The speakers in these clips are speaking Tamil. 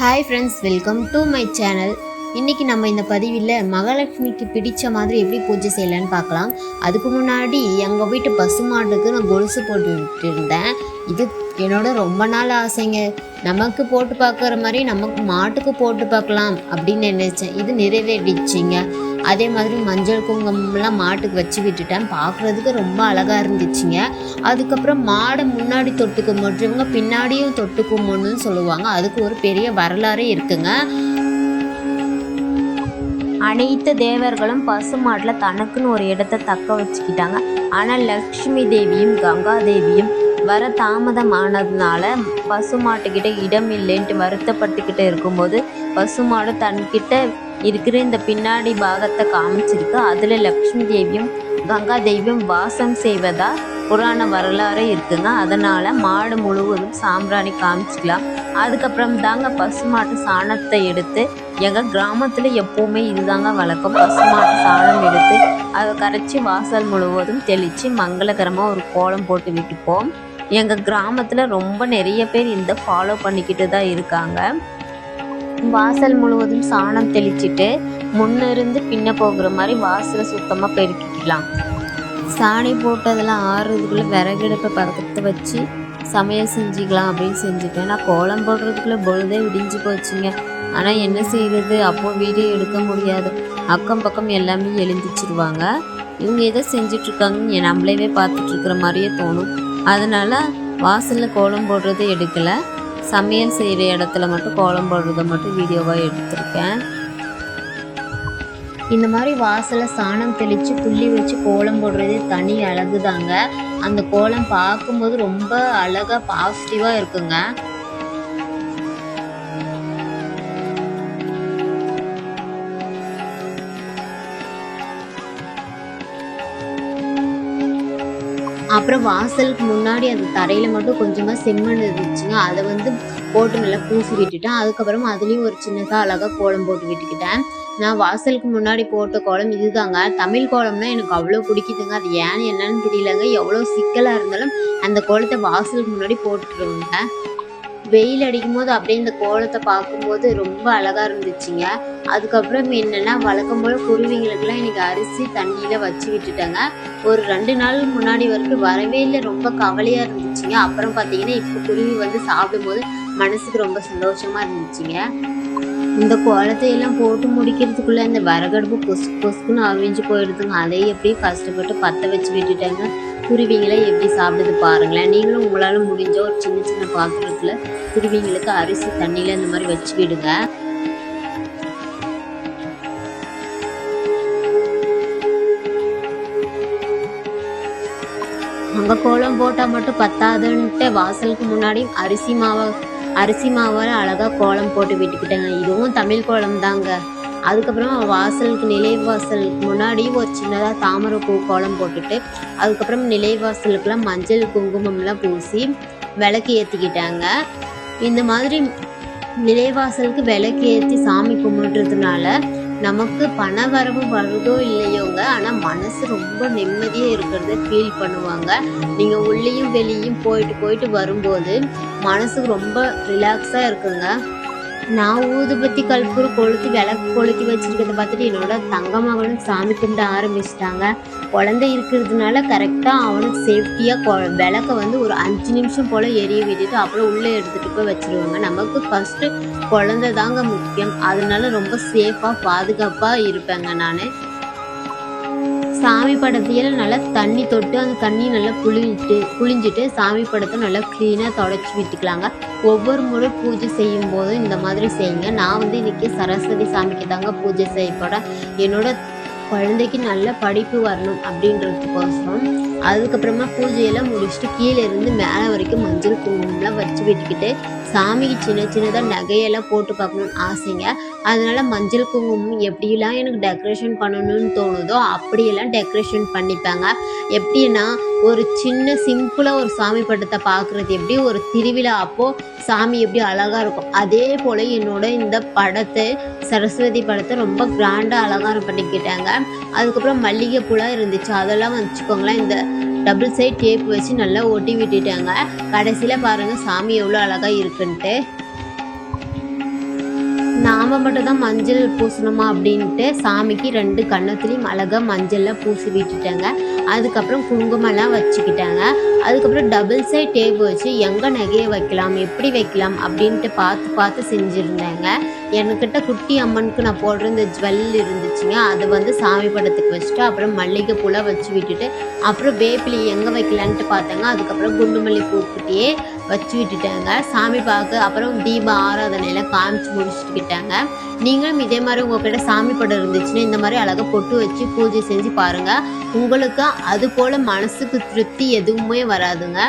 Hi friends, welcome to my channel. இன்றைக்கி நம்ம இந்த பதிவில் மகாலட்சுமிக்கு பிடித்த மாதிரி எப்படி பூஜை செய்யலான்னு பார்க்கலாம். அதுக்கு முன்னாடி எங்கள் வீட்டு பசுமாட்டுக்கு நான் கொலுசு போட்டு விட்டுருந்தேன். இது என்னோட ரொம்ப நாள் ஆசைங்க. நமக்கு போட்டு பார்க்குற மாதிரி நமக்கு மாட்டுக்கு போட்டு பார்க்கலாம் அப்படின்னு நினச்சேன். இது நிறைவேறிடுச்சிங்க. அதே மாதிரி மஞ்சள் குங்குமம்லாம் மாட்டுக்கு வச்சு விட்டுட்டேன். பார்க்குறதுக்கு ரொம்ப அழகாக இருந்துச்சுங்க. அதுக்கப்புறம் மாடை முன்னாடி தொட்டு கும்பிட்றவங்க பின்னாடியும் தொட்டு கும்பிடணும்னு சொல்லுவாங்க. அதுக்கு ஒரு பெரிய வரலாறே இருக்குங்க. அனைத்து தேவர்களும் பசுமாட்டில் தனக்குன்னு ஒரு இடத்தை தக்க வச்சுக்கிட்டாங்க. ஆனால் லக்ஷ்மி தேவியும் கங்கா தேவியும் வர தாமதமானதுனால பசுமாட்டுக்கிட்ட இடம் இல்லைன்ட்டு வருத்தப்பட்டுக்கிட்டு இருக்கும்போது பசுமாடு தன்கிட்ட இருக்கிற இந்த பின்னாடி பாகத்தை காமிச்சிருக்கு. அதில் லக்ஷ்மி தேவியும் கங்கா தேவியும் வாசம் செய்வதா புராண வரலாறு இருக்குங்க. அதனால் மாடு முழுவதும் சாம்பிராணி காமிச்சிக்கலாம். அதுக்கப்புறம் தாங்க பசுமாட்டு சாணத்தை எடுத்து எங்கள் கிராமத்தில் எப்போவுமே இதுதாங்க வழக்கம். பசுமாட்டு சாணம் எடுத்து அதை கரைச்சி வாசல் முழுவதும் தெளித்து மங்களகரமாக ஒரு கோலம் போட்டு விட்டுப்போம். எங்கள் கிராமத்தில் ரொம்ப நிறைய பேர் இந்த ஃபாலோ பண்ணிக்கிட்டு தான் இருக்காங்க. வாசல் முழுவதும் சாணம் தெளிச்சுட்டு முன்னிருந்து பின்ன போகிற மாதிரி வாசலை சுத்தமாக பெருக்கிக்கலாம். சாணி போட்டதெல்லாம் ஆறுறதுக்குள்ளே விறகடுப்பை பக்கத்தை வச்சு சமையல் செஞ்சுக்கலாம் அப்படின்னு செஞ்சுட்டேன். நான் கோலம் போடுறதுக்குள்ளே பொழுதே விடிஞ்சு போச்சுங்க. ஆனால் என்ன செய்கிறது, அப்போது வீடியோ எடுக்க முடியாது. அக்கம் பக்கம் எல்லாமே எழுந்திச்சிருவாங்க. இவங்க எதை செஞ்சிட்ருக்காங்க நம்மளவே பார்த்துட்ருக்குற மாதிரியே தோணும். அதனால் வாசலில் கோலம் போடுறதை எடுக்கலை. சமையல் செய்கிற இடத்துல மட்டும் கோலம் போடுறதை மட்டும் வீடியோவாக எடுத்திருக்கேன். இந்த மாதிரி வாசலில் சாணம் தெளித்து புள்ளி வச்சு கோலம் போடுறதே தனி அழகு தாங்க. அந்த கோலம் பார்க்கும்போது ரொம்ப அழகாக பாசிட்டிவாக இருக்குங்க. அப்புறம் வாசலுக்கு முன்னாடி அந்த தரையில் மட்டும் கொஞ்சமாக செம்மண் இருந்துச்சுங்க. அதை போட்டு நல்லா பூசி விட்டுட்டேன். அதுக்கப்புறம் அதுலேயும் ஒரு சின்னதாக அழகாக கோலம் போட்டு விட்டுக்கிட்டேன். நான் வாசலுக்கு முன்னாடி போட்ட கோலம் இதுதாங்க. தமிழ் கோலம்னா எனக்கு அவ்வளோ பிடிக்குதுங்க. அது ஏன்னு என்னன்னு தெரியலங்க. எவ்வளோ சிக்கலாக இருந்தாலும் அந்த கோலத்தை வாசலுக்கு முன்னாடி போட்டுருவேங்க. வெயில் அடிக்கும் போது அப்படியே இந்த கோலத்தை பார்க்கும்போது ரொம்ப அழகாக இருந்துச்சுங்க. அதுக்கப்புறம் என்னென்னா வழக்கம் போல் குருவிங்களுக்கெல்லாம் எனக்கு அரிசி தண்ணியில் வச்சு விட்டுட்டேங்க. ஒரு 2 நாள் முன்னாடி வரைக்கும் வரவே இல்லை, ரொம்ப கவலையாக இருந்துச்சுங்க. அப்புறம் பார்த்தீங்கன்னா இப்போ குருவி சாப்பிடும்போது மனசுக்கு ரொம்ப சந்தோஷமாக இருந்துச்சுங்க. இந்த கோலத்தை எல்லாம் போட்டு முடிக்கிறதுக்குள்ளே இந்த விறகடுப்பு பொசுக்குன்னு அவிஞ்சு போயிடுதுங்க. அதை எப்படி கஷ்டப்பட்டு பற்ற வச்சு விட்டுட்டாங்க. குருவிங்களை எப்படி சாப்பிடுது பாருங்களேன். நீங்களும் உங்களால் முடிஞ்ச ஒரு சின்ன சின்ன பாத்திரத்தில் குருவிங்களுக்கு அரிசி தண்ணியில் இந்த மாதிரி வச்சு விடுங்க. அங்கே கோலம் போட்டால் மட்டும் பத்தாதுன்ட்டு வாசலுக்கு முன்னாடி அரிசி மாவால் அழகாக கோலம் போட்டு விட்டுக்கிட்டேங்க. இதுவும் தமிழ் கோலம் தாங்க. அதுக்கப்புறம் வாசலுக்கு நிலைவாசலுக்கு முன்னாடி ஒரு சின்னதாக தாமரை பூ கோலம் போட்டுட்டு அதுக்கப்புறம் நிலைவாசலுக்கெல்லாம் மஞ்சள் குங்குமம்லாம் பூசி விளக்கு ஏற்றிக்கிட்டாங்க. இந்த மாதிரி நிலைவாசலுக்கு விளக்கு ஏற்றி சாமி கும்பிட்றதுனால நமக்கு பண வரவு வருதோ இல்லையோங்க, ஆனால் மனசு ரொம்ப நிம்மதியாக இருக்கிறத ஃபீல் பண்ணுவாங்க. நீங்கள் உள்ளேயும் வெளியும் போயிட்டு வரும்போது மனசுக்கு ரொம்ப ரிலாக்ஸாக இருக்குங்க. நான் ஊதுபத்தி கற்பூரம் கொளுத்தி விளக்கு கொளுத்தி வச்சுருக்கிறத பார்த்துட்டு என்னோட தங்க மகனும் சாமி கும்பிட ஆரம்பிச்சிட்டாங்க. குழந்தை இருக்கிறதுனால கரெக்டாக அவனுக்கு சேஃப்டியாக விளக்கை ஒரு 5 நிமிஷம் போல் எரிய விட்டுட்டு அப்புறம் உள்ளே எடுத்துகிட்டு போய் வச்சுருவாங்க. நமக்கு ஃபஸ்ட்டு குழந்தை தாங்க முக்கியம். அதனால ரொம்ப சேஃபாக பாதுகாப்பாக இருப்பேங்க. நான் சாமி படத்தையெல்லாம் நல்லா தண்ணி தொட்டு அந்த தண்ணி நல்லா புளிஞ்சிட்டு சாமி படத்தை நல்லா க்ளீனாக தொடச்சி விட்டுக்கலாங்க. ஒவ்வொரு முறை பூஜை செய்யும் போதும் இந்த மாதிரி செய்யுங்க. நான் இன்றைக்கி சரஸ்வதி சாமிக்கு தாங்க பூஜை செய்ய போகிறேன். என்னோட குழந்தைக்கு நல்ல படிப்பு வரணும் அப்படின்றதுக்கோசரம். அதுக்கப்புறமா பூஜையெல்லாம் முடிச்சுட்டு கீழே இருந்து மேலே வரைக்கும் மஞ்சள் குங்குமம்லாம் வச்சு விட்டுக்கிட்டு சாமிக்கு சின்னதாக நகையெல்லாம் போட்டு பார்க்கணுன்னு ஆசைங்க. அதனால் மஞ்சள் குங்குமம் எப்படிலாம் எனக்கு டெக்கரேஷன் பண்ணணும்னு தோணுதோ அப்படியெல்லாம் டெக்கரேஷன் பண்ணிப்பாங்க. எப்படின்னா ஒரு சின்ன சிம்பிளாக ஒரு சாமி படத்தை பார்க்குறது எப்படி ஒரு திருவிழா அப்போது சாமி எப்படி அழகாக இருக்கும், அதே போல் என்னோட இந்த படத்தை சரஸ்வதி படத்தை ரொம்ப கிராண்டாக அலங்காரம் பண்ணிக்கிட்டாங்க. அதுக்கப்புறம் மல்லிகைப்பூலாம் இருந்துச்சு, அதெல்லாம் வச்சுக்கோங்களேன் இந்த டபுள் சைட் டேப் வச்சு நல்லா ஒட்டி விட்டுட்டாங்க. கடைசியில் பாருங்கள் சாமி எவ்வளோ அழகாக இருக்குன்ட்டு. நாம் மட்டும் தான் மஞ்சள் பூசணுமா அப்படின்ட்டு சாமிக்கு 2 கன்னத்துலேயும் அழகாக மஞ்சளில் பூசி விட்டுட்டாங்க. அதுக்கப்புறம் குங்குமம்லாம் வச்சுக்கிட்டாங்க. அதுக்கப்புறம் டபுள் சைட் டேப் வச்சு எங்கே நகையை வைக்கலாம், எப்படி வைக்கலாம் அப்படின்ட்டு பார்த்து பார்த்து செஞ்சுருந்தாங்க. என்கிட்ட குட்டி அம்மனுக்கு நான் போடுற இந்த ஜுவல் இருந்துச்சுங்க. அதை சாமி படத்துக்கு வச்சுட்டு அப்புறம் மல்லிகைப்பூலாம் வச்சு விட்டுட்டு அப்புறம் வேப்பிலி எங்கே வைக்கலான்ட்டு பார்த்தாங்க. அதுக்கப்புறம் குண்டுமல்லி பூக்கிட்டே வச்சு விட்டுட்டாங்க சாமி பார்க்க. அப்புறம் தீப ஆராதனையில் காமிச்சு முடிச்சுட்டுக்கிட்டாங்க. நீங்களும் இதே மாதிரி உங்ககிட்ட சாமி படம் இருந்துச்சுன்னா இந்த மாதிரி அழகாக பொட்டு வச்சு பூஜை செஞ்சு பாருங்கள். உங்களுக்கு அது போல் மனசுக்கு திருப்தி எதுவுமே வராதுங்க.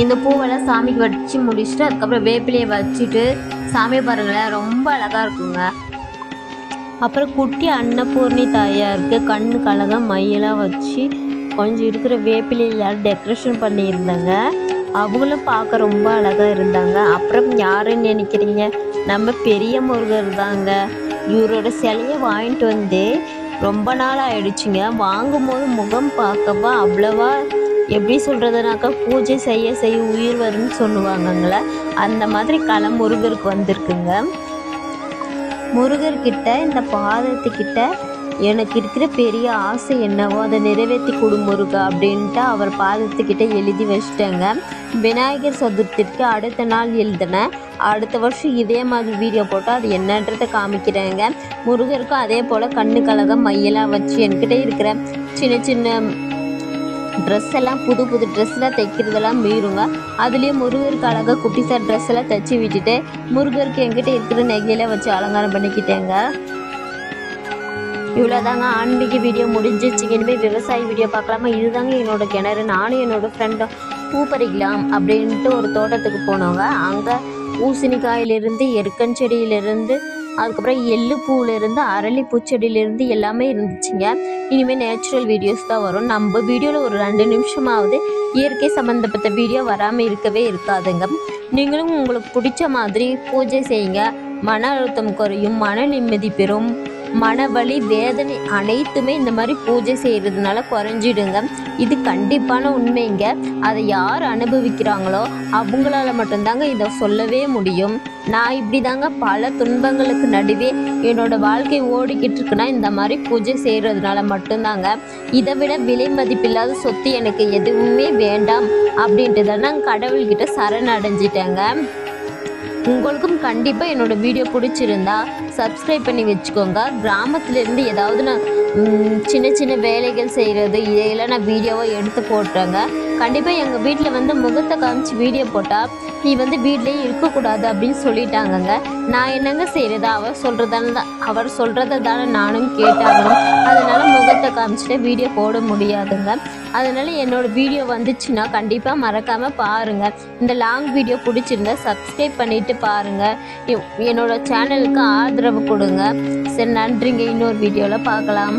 இந்த பூவெல்லாம் சாமிக்கு வச்சு முடிச்சுட்டு அதுக்கப்புறம் வேப்பிலையை வச்சுட்டு சாமி பாருங்களேன், ரொம்ப அழகாக இருக்குங்க. அப்புறம் குட்டி அன்னபூர்ணி தாயாருக்கு கண்ணுக்கு அழகாக மையெல்லாம் வச்சு கொஞ்சம் இருக்கிற வேப்பிலையில் டெக்கரேஷன் பண்ணியிருந்தாங்க. அவங்களும் பார்க்க ரொம்ப அழகாக இருந்தாங்க. அப்புறம் யாருன்னு நினைக்கிறீங்க, நம்ம பெரிய முருகர் தாங்க. இவரோட சிலையை வாங்கிட்டு வந்து ரொம்ப நாள் ஆயிடுச்சுங்க. வாங்கும்போது முகம் பார்க்கவா அவ்வளவா எப்படி சொல்கிறதுனாக்கா பூஜை செய்ய செய்ய உயிர் வரும்னு சொல்லுவாங்கங்களே, அந்த மாதிரி களம் முருகருக்கு வந்திருக்குங்க. முருகர்கிட்ட இந்த பாதத்துக்கிட்ட எனக்கு இருக்கிற பெரிய ஆசை என்னவோ அதை நிறைவேற்றி கொடு முருகா அப்படின்ட்டு அவர் பாதத்துக்கிட்ட எழுதி வச்சிட்டேங்க. விநாயகர் சதுர்த்திக்கு அடுத்த நாள் எழுதினேன். அடுத்த வருஷம் இதே மாதிரி வீடியோ போட்டால் அது என்னன்றதை காமிக்கிறேங்க. முருகருக்கும் அதே போல் கண்ணுக்கழகாக மையெல்லாம் வச்சு என்கிட்ட இருக்கிற சின்ன சின்ன ட்ரெஸ் எல்லாம் புது புது ட்ரெஸ்லாம் தைக்கிறதெல்லாம் மீறுங்க. அதுலேயும் முருகருக்கு அழகாக குட்டிசார் ட்ரெஸ் எல்லாம் தைச்சி விட்டுட்டு முருகருக்கு என்கிட்ட இருக்கிற நெகையெல்லாம் வச்சு அலங்காரம் பண்ணிக்கிட்டேங்க. இவ்வளோதாங்க ஆன்மீக வீடியோ முடிஞ்சிச்சு. இனிமேல் விவசாய வீடியோ பார்க்கலாமா? இதுதாங்க என்னோட கிணறு. நானும் என்னோட ஃப்ரெண்டும் பூ பறிக்கலாம் அப்படின்ட்டு ஒரு தோட்டத்துக்கு போனவங்க. அங்கே பூசணிக்காயிலிருந்து எருக்கஞ்செடியிலிருந்து அதுக்கப்புறம் எள்ளு பூவிலேருந்து அரளி பூச்செடியிலேருந்து எல்லாமே இருந்துச்சுங்க. இனிமேல் நேச்சுரல் வீடியோஸ் தான் வரும். நம்ம வீடியோவில் ஒரு 2 நிமிஷமாவது இயற்கை சம்மந்தப்பட்ட வீடியோ வராமல் இருக்கவே இருக்காதுங்க. நீங்களும் உங்களுக்கு பிடிச்ச மாதிரி பூஜை செய்யுங்க. மன அழுத்தம் குறையும், மன நிம்மதி பெறும். மனவலி வேதனை அனைத்துமே இந்த மாதிரி பூஜை செய்கிறதுனால குறைஞ்சிடுங்க. இது கண்டிப்பான உண்மைங்க. அதை யார் அனுபவிக்கிறாங்களோ அவங்களால மட்டும்தாங்க இதை சொல்லவே முடியும். நான் இப்படி தாங்க பல துன்பங்களுக்கு நடுவே என்னோட வாழ்க்கை ஓடிக்கிட்டு இருக்குன்னா இந்த மாதிரி பூஜை செய்கிறதுனால மட்டும்தாங்க. இதை விட விலை மதிப்பில்லாத சொத்து எனக்கு எதுவுமே வேண்டாம் அப்படின்ட்டு தான் நான் கடவுள்கிட்ட சரணடைஞ்சிட்டேங்க. உங்களுக்கும் கண்டிப்பாக என்னோடய வீடியோ பிடிச்சிருந்தா சப்ஸ்கிரைப் பண்ணி வச்சுக்கோங்க. கிராமத்துலேருந்து ஏதாவது நான் சின்ன சின்ன வேலைகள் செய்கிறது இதையெல்லாம் நான் வீடியோவாக எடுத்து போட்டுறேங்க. கண்டிப்பாக எங்கள் வீட்டில் முகத்தை காமிச்சு வீடியோ போட்டால் நீ வீட்டிலேயே இருக்கக்கூடாது அப்படின்னு சொல்லிட்டாங்கங்க. நான் என்னங்க செய்கிறது? அவர் சொல்கிறத தானே நானும் கேட்டாகணும். அதனால் முகத்தை காமிச்சிட்டு வீடியோ போட முடியாதுங்க. அதனால் என்னோடய வீடியோ வந்துச்சுன்னா கண்டிப்பாக மறக்காமல் பாருங்கள். இந்த லாங் வீடியோ பிடிச்சிருந்தா சப்ஸ்கிரைப் பண்ணிவிட்டு பாருங்கள். என்னோடய சேனலுக்கு ஆதரவு கொடுங்க. சரி, நன்றிங்க. இன்னொரு வீடியோவில் பார்க்கலாம்.